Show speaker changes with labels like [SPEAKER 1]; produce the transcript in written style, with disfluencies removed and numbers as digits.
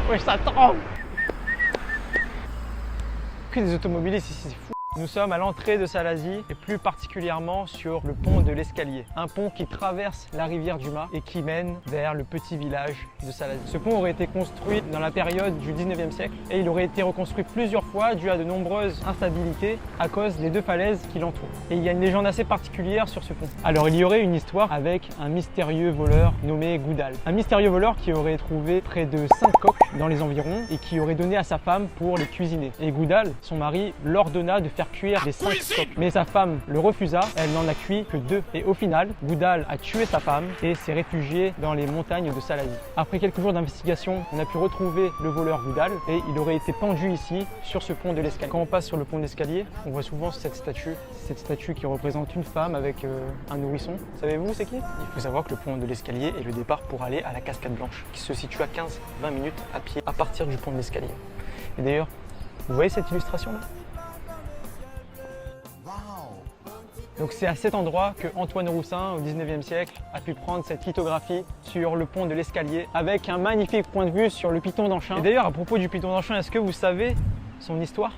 [SPEAKER 1] Ouais, ça tremble. Que des automobilistes ici, c'est fou. Nous sommes à l'entrée de Salazie et plus particulièrement sur le pont de l'Escalier. Un pont qui traverse la rivière du Mas et qui mène vers le petit village de Salazie. Ce pont aurait été construit dans la période du 19e siècle et il aurait été reconstruit plusieurs fois dû à de nombreuses instabilités à cause des deux falaises qui l'entourent. Et il y a une légende assez particulière sur ce pont. Alors il y aurait une histoire avec un mystérieux voleur nommé Goudal. Un mystérieux voleur qui aurait trouvé près de 5 coques dans les environs et qui aurait donné à sa femme pour les cuisiner. Et Goudal, son mari, l'ordonna de faire cuire les 5 coques. Mais sa femme le refusa, elle n'en a cuit que 2. Et au final, Goudal a tué sa femme et s'est réfugié dans les montagnes de Salazie. Après quelques jours d'investigation, on a pu retrouver le voleur Goudal et il aurait été pendu ici, sur ce pont de l'Escalier. Quand on passe sur le pont de l'Escalier, on voit souvent cette statue qui représente une femme avec un nourrisson. Savez-vous c'est qui? Il faut savoir que le pont de l'Escalier est le départ pour aller à la Cascade Blanche, qui se situe à 15-20 minutes à pied à partir du pont de l'Escalier. Et d'ailleurs, vous voyez cette illustration là? Donc c'est à cet endroit que Antoine Roussin, au 19e siècle, a pu prendre cette lithographie sur le pont de l'Escalier avec un magnifique point de vue sur le Piton d'Anchin. Et d'ailleurs, à propos du Piton d'Anchin, est-ce que vous savez son histoire?